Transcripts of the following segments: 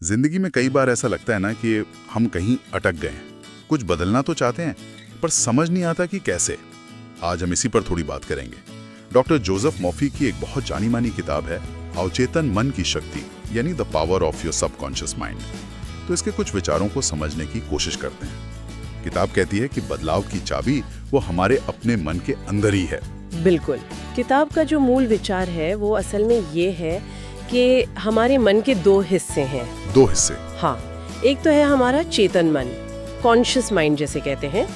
जिंदगी में कई बार ऐसा लगता है ना कि हम कहीं अटक गए हैं। कुछ बदलना तो चाहते हैं पर समझ नहीं आता कि कैसे। आज हम इसी पर थोड़ी बात करेंगे। डॉक्टर जोसेफ मॉफी की एक बहुत जानी मानी किताब है अवचेतन मन की शक्ति, यानी the power of your subconscious mind. तो इसके कुछ विचारों को समझने की कोशिश करते हैं। किताब कहती है कि बदलाव की चाबी वो हमारे अपने मन के अंदर ही है। बिल्कुल। किताब का जो मूल विचार है वो असल में ये है कि हमारे मन के दो हिस्से हैं। दो हिस्से? हाँ, एक तो है हमारा चेतन मन, कॉन्शियस माइंड जिसे कहते हैं।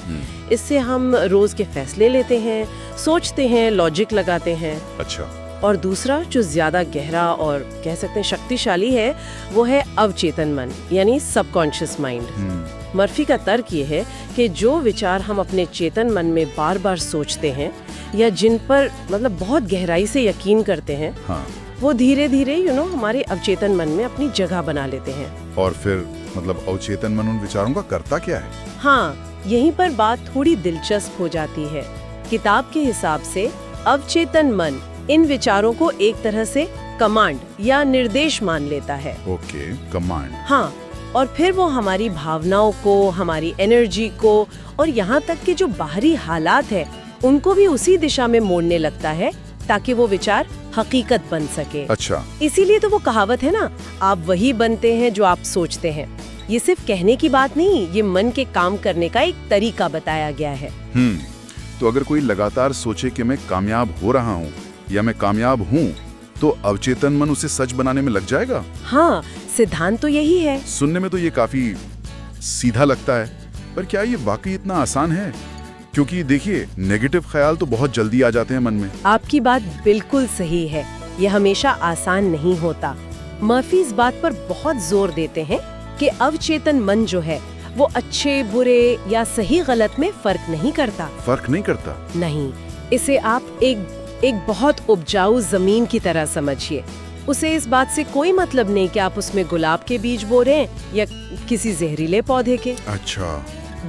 इससे हम रोज के फैसले लेते हैं, सोचते हैं, लॉजिक लगाते हैं। अच्छा। और दूसरा जो ज्यादा गहरा और कह सकते हैं शक्तिशाली है वो है अवचेतन मन, यानी सबकॉन्शियस माइंड। मर्फी का तर्क ये है कि जो विचार हम अपने चेतन मन में बार बार सोचते हैं या जिन पर बहुत गहराई से यकीन करते हैं, हाँ। वो धीरे धीरे हमारे अवचेतन मन में अपनी जगह बना लेते हैं। और फिर अवचेतन मन उन विचारों का करता क्या है? हाँ, यहीं पर बात थोड़ी दिलचस्प हो जाती है। किताब के हिसाब से अवचेतन मन इन विचारों को एक तरह से कमांड या निर्देश मान लेता है। Okay, command. हाँ, और फिर वो हमारी भावनाओं को, हमारी एनर्जी को और यहाँ तक कि जो बाहरी हालात है उनको भी उसी दिशा में मोड़ने लगता है ताकि वो विचार हकीकत बन सके। अच्छा। इसीलिए तो वो कहावत है ना, आप वही बनते हैं जो आप सोचते हैं। ये सिर्फ कहने की बात नहीं, ये मन के काम करने का एक तरीका बताया गया है। तो अगर कोई लगातार सोचे कि मैं कामयाब हो रहा हूँ या मैं कामयाब हूँ, तो अवचेतन मन उसे सच बनाने में लग जाएगा? हाँ, सिद्धांत तो यही है। सुनने में तो ये काफी सीधा लगता है, पर क्या ये वाकई इतना आसान है? क्योंकि देखिए, नेगेटिव ख्याल तो बहुत जल्दी आ जाते हैं मन में। आपकी बात बिल्कुल सही है, ये हमेशा आसान नहीं होता। मर्फी इस बात पर बहुत जोर देते हैं कि अवचेतन मन जो है वो अच्छे बुरे या सही गलत में फर्क नहीं करता। फर्क नहीं करता? नहीं, इसे आप एक बहुत उपजाऊ जमीन की तरह समझिए। उसे इस बात से कोई मतलब नहीं कि आप उसमें गुलाब के बीज बो रहे हैं या किसी जहरीले पौधे के। अच्छा।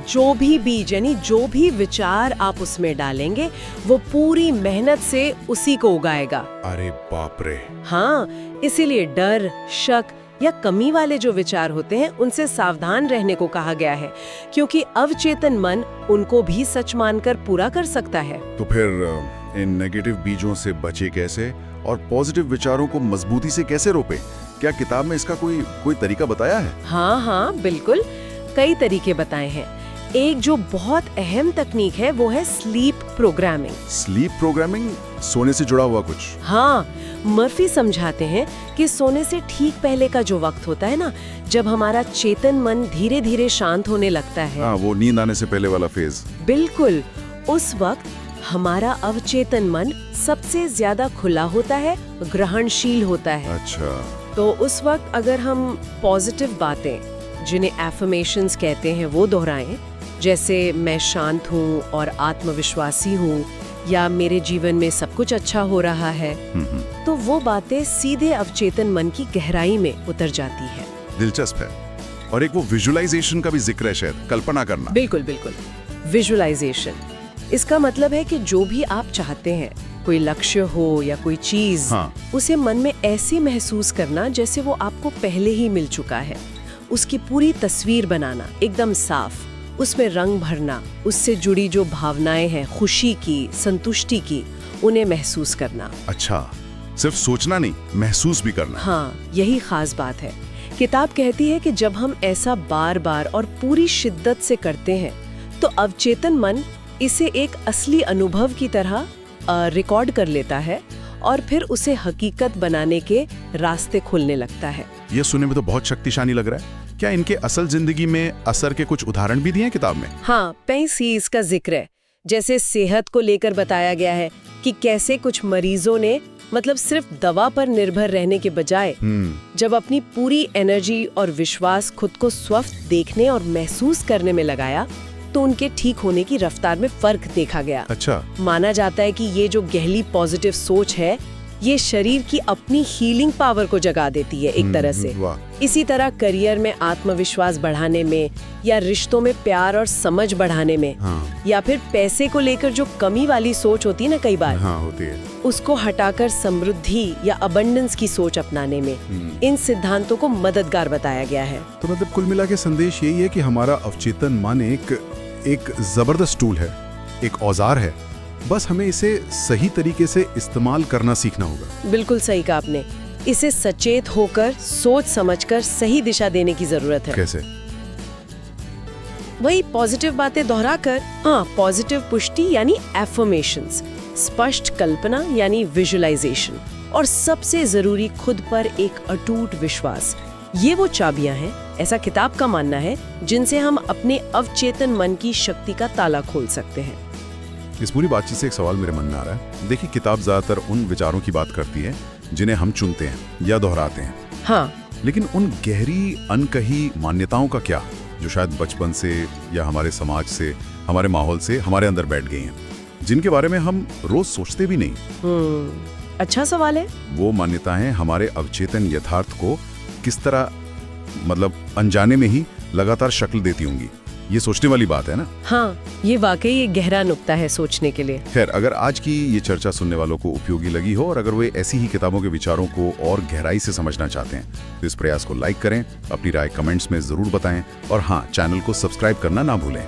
जो भी बीज यानी जो भी विचार आप उसमें डालेंगे वो पूरी मेहनत से उसी को उगाएगा। अरे बाप रे। हाँ, इसीलिए डर, शक या कमी वाले जो विचार होते हैं उनसे सावधान रहने को कहा गया है, क्योंकि अवचेतन मन उनको भी सच मानकर पूरा कर सकता है। तो फिर इन नेगेटिव बीजों से बचे कैसे और पॉजिटिव विचारों को मजबूती से कैसे रोके? क्या किताब में इसका कोई तरीका बताया है? हाँ, बिल्कुल, कई तरीके बताए हैं। एक जो बहुत अहम तकनीक है वो है स्लीप प्रोग्रामिंग। Sleep programming? सोने से जुड़ा हुआ कुछ? हाँ, मर्फी समझाते हैं कि सोने से ठीक पहले का जो वक्त होता है ना, जब हमारा चेतन मन धीरे धीरे शांत होने लगता है। हाँ, वो नींद आने से पहले वाला फेज। बिल्कुल, उस वक्त हमारा अवचेतन मन सबसे ज्यादा खुला होता है, ग्रहणशील होता है। अच्छा। तो उस वक्त अगर हम पॉजिटिव बातें, जिन्हें एफर्मेशंस कहते हैं, वो दोहराएं, जैसे मैं शांत हूँ और आत्मविश्वासी हूँ या मेरे जीवन में सब कुछ अच्छा हो रहा है, तो वो बातें सीधे अवचेतन मन की गहराई में उतर जाती है। दिलचस्प है। और एक वो विजुअलाइजेशन का भी जिक्र है, शायद कल्पना करना। बिल्कुल, विजुअलाइजेशन। इसका मतलब है कि जो भी आप चाहते हैं, कोई लक्ष्य हो या कोई चीज, उसे मन में ऐसे महसूस करना जैसे वो आपको पहले ही मिल चुका है। उसकी पूरी तस्वीर बनाना, एकदम साफ, उसमें रंग भरना, उससे जुड़ी जो भावनाएं हैं, खुशी की, संतुष्टि की, उन्हें महसूस करना। अच्छा, सिर्फ सोचना नहीं, महसूस भी करना। हाँ, यही खास बात है। किताब कहती है कि जब हम ऐसा बार बार और पूरी शिद्दत से करते हैं तो अवचेतन मन इसे एक असली अनुभव की तरह रिकॉर्ड कर लेता है और फिर उसे हकीकत बनाने के रास्ते खुलने लगता है। ये सुनने में तो बहुत शक्तिशाली लग रहा है। क्या इनके असल जिंदगी में असर के कुछ उदाहरण भी दिए हैं किताब में? हाँ, 5 Cs का जिक्र है। जैसे सेहत को लेकर बताया गया है कि कैसे कुछ मरीजों ने सिर्फ दवा पर निर्भर रहने के बजाय जब अपनी पूरी एनर्जी और विश्वास खुद को स्वस्थ देखने और महसूस करने में लगाया तो उनके ठीक होने की रफ्तार में फर्क देखा गया। अच्छा। माना जाता है कि ये जो गहरी पॉजिटिव सोच है, ये शरीर की अपनी हीलिंग पावर को जगा देती है एक तरह से। वाह। इसी तरह करियर में आत्मविश्वास बढ़ाने में, या रिश्तों में प्यार और समझ बढ़ाने में, या फिर पैसे को लेकर जो कमी वाली सोच होती है ना कई बार, होती है, उसको हटाकर समृद्धि या अबंडेंस की सोच अपनाने में इन सिद्धांतों को मददगार बताया गया है। तो मतलब कुल मिला के संदेश यही है कि हमारा अवचेतन मन एक जबरदस्त टूल है, एक औजार है, बस हमें इसे सही तरीके से इस्तेमाल करना सीखना होगा। बिल्कुल सही कहा आपने। इसे सचेत होकर, सोच समझकर सही दिशा देने की जरूरत है। कैसे? वही पॉजिटिव बातें दोहराकर, पॉजिटिव पुष्टि यानी एफर्मेशंस, स्पष्ट कल्पना यानी विजुअलाइजेशन, और सबसे जरूरी खुद पर एक अटूट विश्वास। ये वो चाबियां हैं, ऐसा किताब का मानना है, जिनसे हम अपने अवचेतन मन की शक्ति का ताला खोल सकते हैं। इस पूरी बातचीत से एक सवाल मेरे मन में आ रहा है। देखिए, किताब ज्यादातर उन विचारों की बात करती है जिन्हें हम चुनते हैं या दोहराते हैं। हाँ, लेकिन उन गहरी अनकही मान्यताओं का क्या, जो शायद बचपन से या हमारे समाज से, हमारे माहौल से हमारे अंदर बैठ गई हैं, जिनके बारे में हम रोज सोचते भी नहीं। अच्छा सवाल है। वो मान्यताएं हमारे अवचेतन यथार्थ को किस तरह, मतलब अनजाने में ही लगातार शक्ल देती होंगी। ये सोचने वाली बात है ना। हाँ, ये वाकई एक गहरा नुक्ता है सोचने के लिए। खैर, अगर आज की ये चर्चा सुनने वालों को उपयोगी लगी हो और अगर वे ऐसी ही किताबों के विचारों को और गहराई से समझना चाहते हैं, तो इस प्रयास को लाइक करें, अपनी राय कमेंट्स में जरूर बताएं, और हाँ, चैनल को सब्सक्राइब करना ना भूलें।